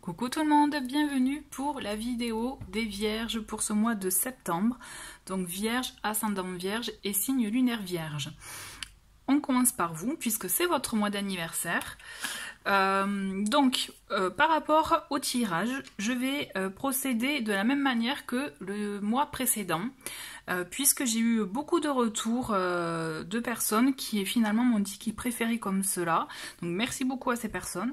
Coucou tout le monde, bienvenue pour la vidéo des Vierges pour ce mois de septembre. Donc Vierge, ascendant Vierge et signe lunaire Vierge. On commence par vous puisque c'est votre mois d'anniversaire. Par rapport au tirage, je vais procéder de la même manière que le mois précédent. Puisque j'ai eu beaucoup de retours de personnes qui finalement m'ont dit qu'ils préféraient comme cela. Donc merci beaucoup à ces personnes.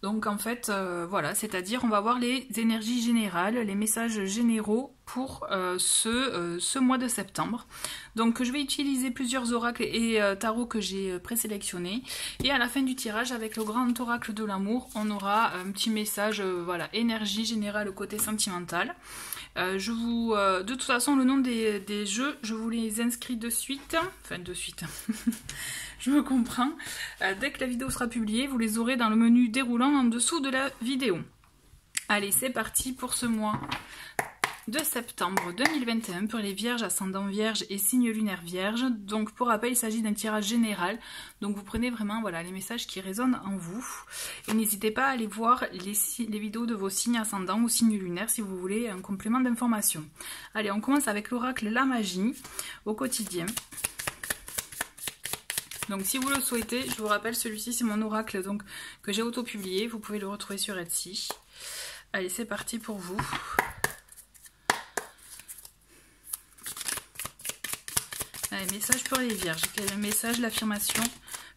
Donc en fait, voilà, c'est-à-dire on va voir les énergies générales, les messages généraux pour ce mois de septembre. Donc je vais utiliser plusieurs oracles et tarots que j'ai présélectionnés. Et à la fin du tirage, avec le grand oracle de l'amour, on aura un petit message, voilà, énergie générale côté sentimental. De toute façon, le nom des jeux, je vous les inscris de suite. Enfin, de suite. Je me comprends. Dès que la vidéo sera publiée, vous les aurez dans le menu déroulant en dessous de la vidéo. Allez, c'est parti pour ce mois de septembre 2021 pour les Vierges, ascendant Vierge et signe lunaire Vierge. Donc pour rappel, il s'agit d'un tirage général. Donc vous prenez vraiment voilà, les messages qui résonnent en vous. Et n'hésitez pas à aller voir les vidéos de vos signes ascendants ou signes lunaires si vous voulez un complément d'information. Allez, on commence avec l'oracle La Magie au quotidien. Donc si vous le souhaitez, je vous rappelle, celui-ci c'est mon oracle donc, que j'ai auto-publié. Vous pouvez le retrouver sur Etsy. Allez, c'est parti pour vous. Allez, message pour les Vierges. Quel est le message, l'affirmation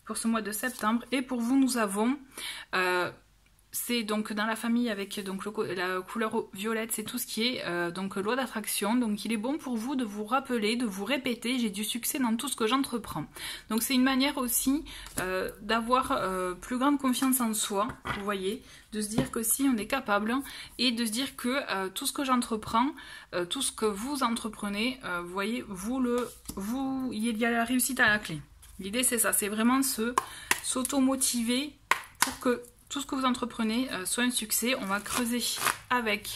pour ce mois de septembre? Et pour vous, nous avons... c'est donc dans la famille avec donc la couleur violette, c'est tout ce qui est donc loi d'attraction. Donc il est bon pour vous de vous rappeler, de vous répéter, j'ai du succès dans tout ce que j'entreprends. Donc c'est une manière aussi d'avoir plus grande confiance en soi, vous voyez, de se dire que si on est capable et de se dire que tout ce que j'entreprends, tout ce que vous entreprenez, vous voyez, il y a la réussite à la clé. L'idée c'est ça, c'est vraiment s'auto-motiver pour que tout ce que vous entreprenez soit un succès. On va creuser avec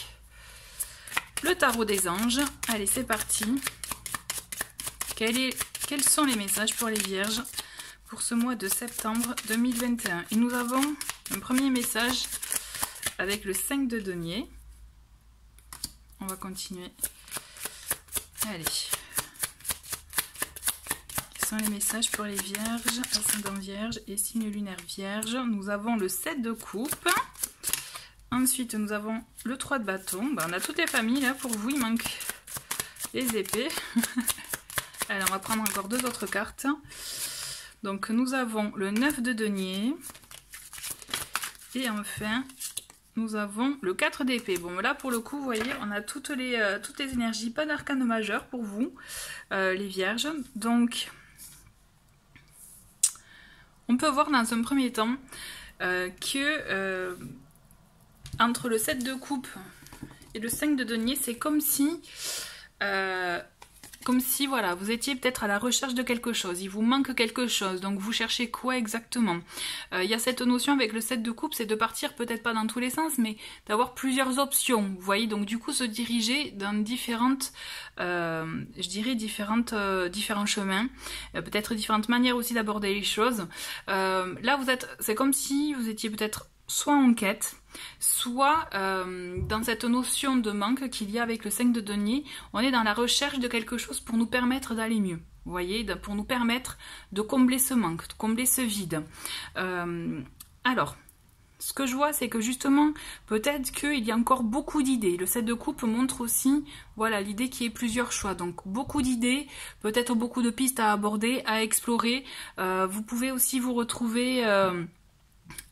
le tarot des anges. Allez, c'est parti. Quels sont les messages pour les Vierges pour ce mois de septembre 2021? Et nous avons un premier message avec le 5 de denier. On va continuer. Allez. Les messages pour les Vierges, ascendant Vierge et signe lunaire Vierge. Nous avons le 7 de coupe. Ensuite, nous avons le 3 de bâton. On a toutes les familles là pour vous. Il manque les épées. Allez, on va prendre encore deux autres cartes. Donc, nous avons le 9 de denier. Et enfin, nous avons le 4 d'épée. Bon, là, pour le coup, vous voyez, on a toutes les énergies. Pas d'arcane majeur pour vous, les Vierges. Donc... on peut voir dans un premier temps que entre le 7 de coupe et le 5 de denier, c'est comme si voilà, vous étiez peut-être à la recherche de quelque chose, il vous manque quelque chose, donc vous cherchez quoi exactement? Il y a cette notion avec le 7 de coupe, c'est de partir peut-être pas dans tous les sens, mais d'avoir plusieurs options, vous voyez, donc du coup se diriger dans différentes, je dirais différents chemins, peut-être différentes manières aussi d'aborder les choses. Là c'est comme si vous étiez peut-être soit en quête, soit dans cette notion de manque qu'il y a avec le 5 de denier, on est dans la recherche de quelque chose pour nous permettre d'aller mieux. Vous voyez, pour nous permettre de combler ce manque, de combler ce vide. Alors, ce que je vois, c'est que justement, peut-être qu'il y a encore beaucoup d'idées. Le 7 de coupe montre aussi, voilà, l'idée qu'il y ait plusieurs choix. Donc, beaucoup d'idées, peut-être beaucoup de pistes à aborder, à explorer. Vous pouvez aussi vous retrouver...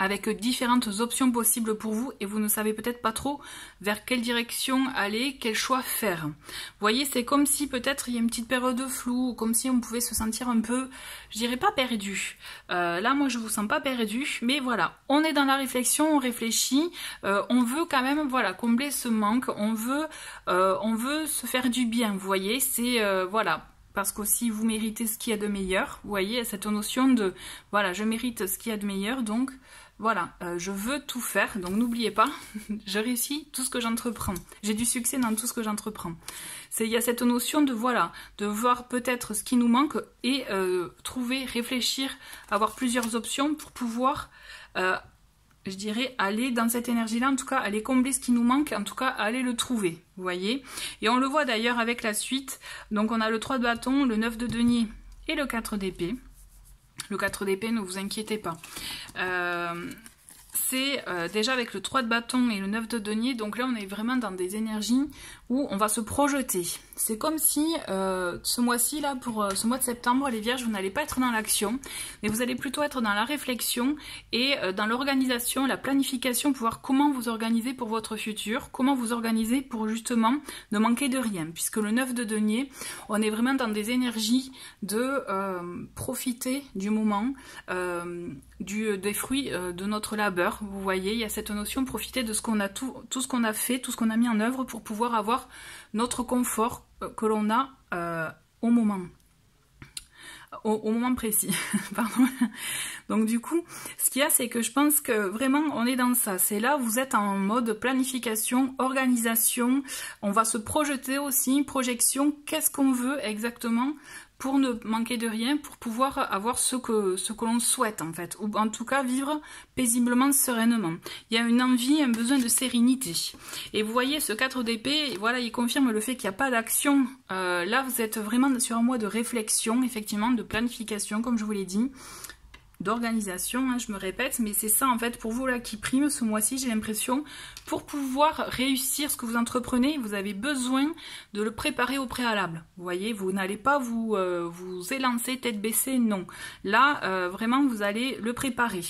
avec différentes options possibles pour vous et vous ne savez peut-être pas trop vers quelle direction aller, quel choix faire. Vous voyez, c'est comme si peut-être il y a une petite période de flou, comme si on pouvait se sentir un peu, je dirais pas perdu. Là, moi, je vous sens pas perdu, mais voilà, on est dans la réflexion, on réfléchit, on veut quand même, voilà, combler ce manque, on veut se faire du bien, vous voyez, c'est, voilà... parce qu'aussi vous méritez ce qu'il y a de meilleur, vous voyez, cette notion de, voilà, je mérite ce qu'il y a de meilleur, donc, voilà, je veux tout faire, donc n'oubliez pas, je réussis tout ce que j'entreprends, j'ai du succès dans tout ce que j'entreprends. Il y a cette notion de, voilà, de voir peut-être ce qui nous manque et trouver, réfléchir, avoir plusieurs options pour pouvoir je dirais, aller dans cette énergie-là, en tout cas, aller combler ce qui nous manque, en tout cas, aller le trouver, vous voyez. Et on le voit d'ailleurs avec la suite. Donc, on a le 3 de bâton, le 9 de denier et le 4 d'épée. Le 4 d'épée, ne vous inquiétez pas. C'est déjà avec le 3 de bâton et le 9 de denier, donc là on est vraiment dans des énergies où on va se projeter. C'est comme si ce mois-ci, là, pour ce mois de septembre, les vierges, vous n'allez pas être dans l'action, mais vous allez plutôt être dans la réflexion et dans l'organisation, la planification, pour voir comment vous organisez pour votre futur, comment vous organisez pour justement ne manquer de rien, puisque le 9 de denier, on est vraiment dans des énergies de profiter du moment, des fruits de notre labeur. Vous voyez, il y a cette notion, profiter de ce qu'on a, tout ce qu'on a fait, tout ce qu'on a mis en œuvre pour pouvoir avoir notre confort que l'on a au moment précis. Pardon. Donc du coup, ce qu'il y a, c'est que je pense que vraiment on est dans ça. C'est là où vous êtes en mode planification, organisation. On va se projeter aussi, projection. Qu'est-ce qu'on veut exactement pour ne manquer de rien, pour pouvoir avoir ce que l'on souhaite en fait, ou en tout cas vivre paisiblement, sereinement. Il y a une envie, un besoin de sérénité. Et vous voyez ce 4 d'épée, voilà, il confirme le fait qu'il n'y a pas d'action. Là, vous êtes vraiment sur un mois de réflexion, effectivement, de planification, comme je vous l'ai dit, d'organisation, hein, je me répète, mais c'est ça en fait pour vous là qui prime ce mois-ci, j'ai l'impression. Pour pouvoir réussir ce que vous entreprenez, vous avez besoin de le préparer au préalable. Vous voyez, vous n'allez pas vous élancer tête baissée, non. Là, vraiment, vous allez le préparer.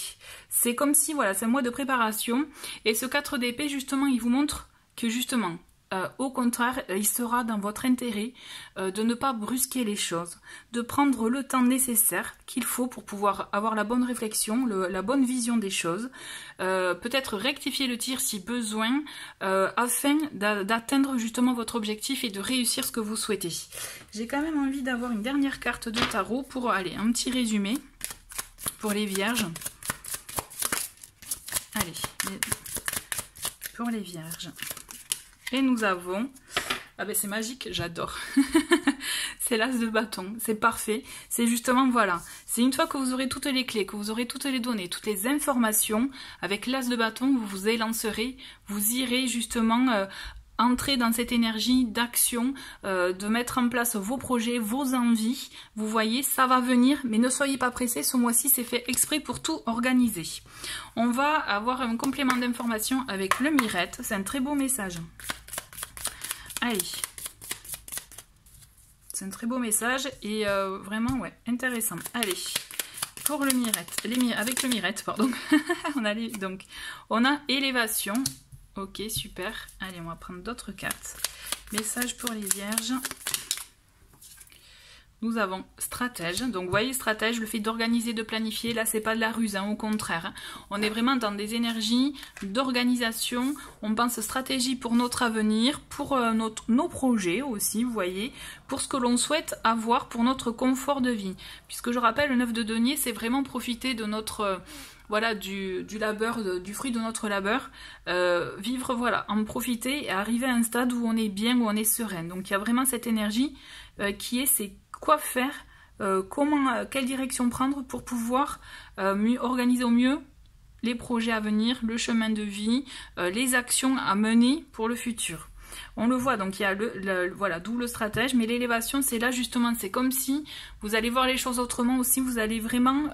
C'est comme si, voilà, c'est un mois de préparation. Et ce 4 d'épée, justement, il vous montre que justement, au contraire, il sera dans votre intérêt de ne pas brusquer les choses, de prendre le temps nécessaire qu'il faut pour pouvoir avoir la bonne réflexion, la bonne vision des choses, peut-être rectifier le tir si besoin, afin d'atteindre justement votre objectif et de réussir ce que vous souhaitez. J'ai quand même envie d'avoir une dernière carte de tarot pour aller un petit résumé pour les vierges. Allez, pour les vierges. Et nous avons, ah ben c'est magique, j'adore, c'est l'as de bâton, c'est parfait, c'est justement, voilà, c'est une fois que vous aurez toutes les clés, que vous aurez toutes les données, toutes les informations, avec l'as de bâton, vous vous élancerez, vous irez justement entrer dans cette énergie d'action, de mettre en place vos projets, vos envies. Vous voyez, ça va venir, mais ne soyez pas pressés, ce mois-ci c'est fait exprès pour tout organiser. On va avoir un complément d'information avec le Mirette, c'est un très beau message. Allez, c'est un très beau message et vraiment, ouais, intéressant. Allez, pour le Mirette, avec le Mirette, pardon, on a élévation. Ok, super. Allez, on va prendre d'autres cartes. Message pour les vierges. Nous avons stratège. Donc, vous voyez, stratège, le fait d'organiser, de planifier. Là, c'est pas de la ruse, hein, au contraire. Hein. On est vraiment dans des énergies d'organisation. On pense stratégie pour notre avenir, pour nos projets aussi, vous voyez, pour ce que l'on souhaite avoir, pour notre confort de vie. Puisque je rappelle, le 9 de denier, c'est vraiment profiter de notre... voilà, du labeur, du fruit de notre labeur, vivre, voilà, en profiter et arriver à un stade où on est bien, où on est serein. Donc il y a vraiment cette énergie qui est, c'est quoi faire, quelle direction prendre pour pouvoir organiser au mieux les projets à venir, le chemin de vie, les actions à mener pour le futur. On le voit, donc il y a voilà, d'où le stratège, mais l'élévation, c'est là justement, c'est comme si vous allez voir les choses autrement aussi, vous allez vraiment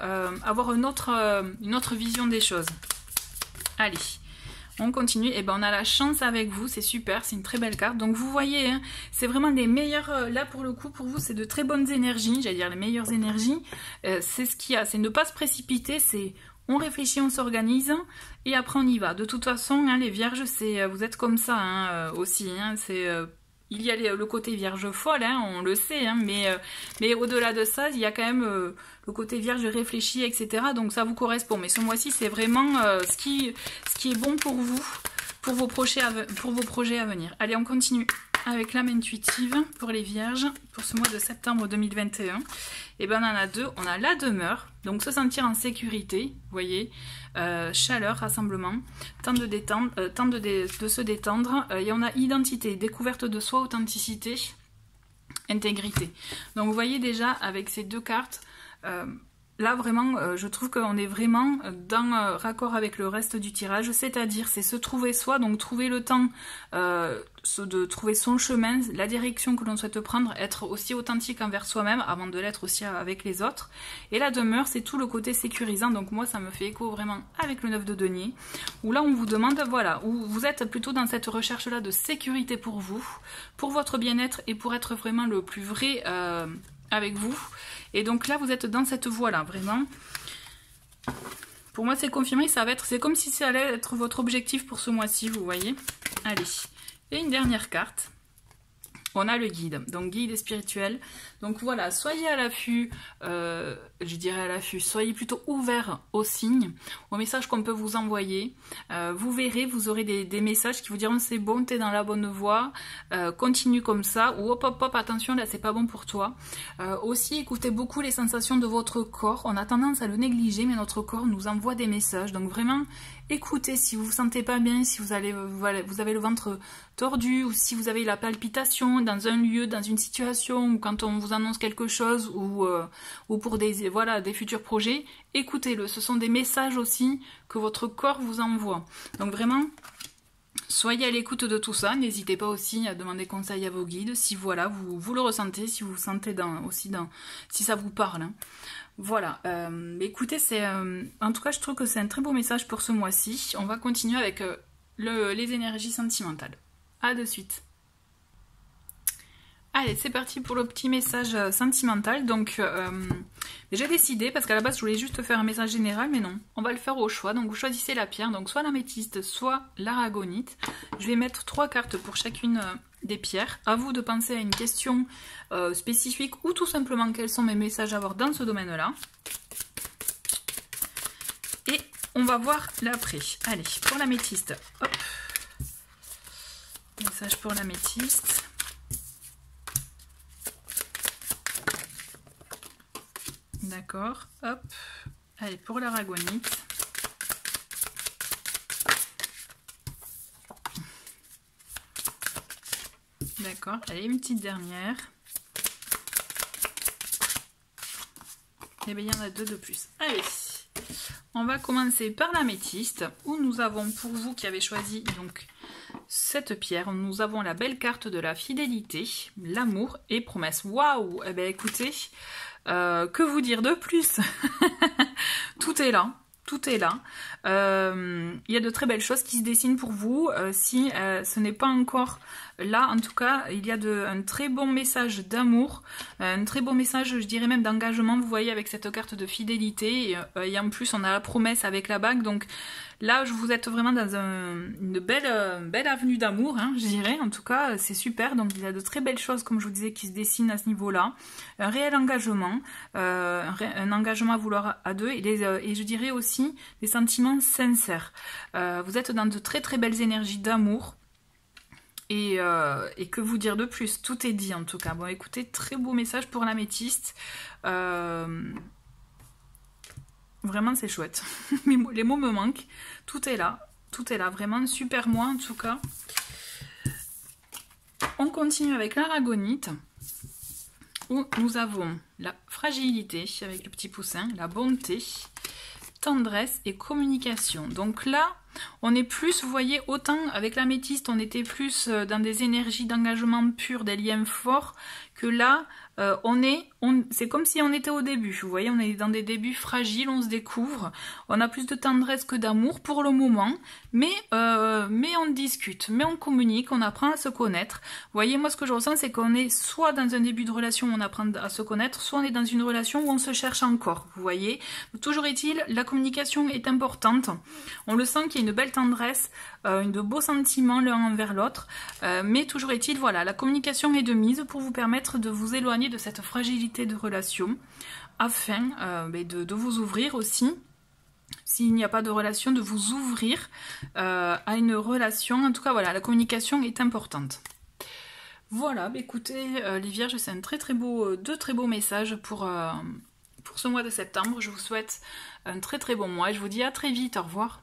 avoir une autre vision des choses. Allez, on continue, et ben on a la chance avec vous, c'est super, c'est une très belle carte. Donc vous voyez, hein, c'est vraiment les meilleures, là pour le coup, pour vous, c'est de très bonnes énergies, j'allais dire les meilleures énergies, c'est ce qu'il y a, c'est ne pas se précipiter, c'est... On réfléchit, on s'organise et après on y va. De toute façon, hein, les vierges, vous êtes comme ça hein, aussi. Hein, il y a le côté vierge folle, hein, on le sait, hein, mais au-delà de ça, il y a quand même le côté vierge réfléchi, etc. Donc ça vous correspond. Mais ce mois-ci, c'est vraiment ce qui est bon pour vous, pour vos projets à venir. Allez, on continue avec l'âme intuitive pour les vierges pour ce mois de septembre 2021. Et ben on en a deux. On a la demeure, donc se sentir en sécurité, vous voyez, chaleur, rassemblement, temps de détendre, temps de se détendre. Et on a identité, découverte de soi, authenticité, intégrité. Donc vous voyez déjà avec ces deux cartes, là vraiment, je trouve qu'on est vraiment dans raccord avec le reste du tirage, c'est-à-dire c'est se trouver soi, donc trouver le temps de trouver son chemin, la direction que l'on souhaite prendre, être aussi authentique envers soi-même avant de l'être aussi avec les autres. Et la demeure, c'est tout le côté sécurisant, donc moi ça me fait écho vraiment avec le 9 de denier, où là on vous demande, voilà, où vous êtes plutôt dans cette recherche-là de sécurité pour vous, pour votre bien-être et pour être vraiment le plus vrai avec vous. Et donc là vous êtes dans cette voie-là, vraiment. Pour moi c'est confirmé, ça va être, c'est comme si ça allait être votre objectif pour ce mois-ci, vous voyez. Allez. Et une dernière carte, on a le guide, donc guide spirituel. Donc voilà, soyez à l'affût, je dirais à l'affût, soyez plutôt ouvert aux signes, aux messages qu'on peut vous envoyer. Vous verrez, vous aurez des messages qui vous diront c'est bon, t'es dans la bonne voie, continue comme ça, ou hop hop hop, attention là c'est pas bon pour toi. Aussi écoutez beaucoup les sensations de votre corps, on a tendance à le négliger mais notre corps nous envoie des messages, donc vraiment écoutez si vous vous sentez pas bien, si vous avez le ventre tordu ou si vous avez la palpitation dans un lieu, dans une situation ou quand on vous annonce quelque chose ou pour des futurs projets, écoutez-le, ce sont des messages aussi que votre corps vous envoie. Donc vraiment, soyez à l'écoute de tout ça, n'hésitez pas aussi à demander conseil à vos guides si voilà, vous le ressentez, si vous vous sentez si ça vous parle. Hein. Voilà, écoutez, en tout cas je trouve que c'est un très beau message pour ce mois-ci. On va continuer avec les énergies sentimentales. À de suite. Allez, c'est parti pour le petit message sentimental. Donc, j'ai décidé, parce qu'à la base, je voulais juste faire un message général, mais non. On va le faire au choix. Donc, vous choisissez la pierre, donc soit l'améthyste, soit l'aragonite. Je vais mettre 3 cartes pour chacune des pierres. À vous de penser à une question spécifique ou tout simplement quels sont mes messages à avoir dans ce domaine-là. Et on va voir l'après. Allez, pour l'améthyste, hop. Message pour l'améthyste. D'accord, hop. Allez, pour l'aragonite. D'accord, allez, une petite dernière. Et bien, il y en a 2 de plus. Allez, on va commencer par l'améthyste, où nous avons, pour vous qui avez choisi donc cette pierre, nous avons la belle carte de la fidélité, l'amour et promesse. Waouh! Eh bien, écoutez, que vous dire de plus? Tout est là. Tout est là. Il y a de très belles choses qui se dessinent pour vous. Si ce n'est pas encore là, en tout cas, il y a un très bon message d'amour, un très bon message, je dirais même d'engagement, vous voyez, avec cette carte de fidélité. Et en plus, on a la promesse avec la bague. Donc là, vous êtes vraiment dans une belle avenue d'amour, hein, je dirais. En tout cas, c'est super. Donc il y a de très belles choses, comme je vous disais, qui se dessinent à ce niveau-là. Un réel engagement, un engagement à vouloir à deux. Et je dirais aussi des sentiments sincères. Vous êtes dans de très très belles énergies d'amour. Et que vous dire de plus? Tout est dit en tout cas. Bon, écoutez, très beau message pour l'améthyste. Vraiment, c'est chouette. Les mots me manquent. Tout est là. Tout est là. Vraiment, super mois en tout cas. On continue avec l'aragonite, où nous avons la fragilité avec le petit poussin, la bonté, tendresse et communication. Donc là, on est plus, vous voyez, autant avec l'améthyste, on était plus dans des énergies d'engagement pur, des liens forts, que là, c'est comme si on était au début. Vous voyez, on est dans des débuts fragiles, on se découvre, on a plus de tendresse que d'amour pour le moment, mais on discute, mais on communique, on apprend à se connaître. Vous voyez, moi ce que je ressens, c'est qu'on est soit dans un début de relation où on apprend à se connaître, soit on est dans une relation où on se cherche encore. Vous voyez, toujours est-il, la communication est importante. On le sent qu'il y a une belle tendresse, de beaux sentiments l'un envers l'autre, mais toujours est-il, voilà, la communication est de mise pour vous permettre de vous éloigner de cette fragilité de relation, afin de vous ouvrir aussi, s'il n'y a pas de relation, de vous ouvrir à une relation. En tout cas, voilà, la communication est importante. Voilà, écoutez, les Vierges, c'est deux très beaux messages pour ce mois de septembre. Je vous souhaite un très très bon mois et je vous dis à très vite, au revoir.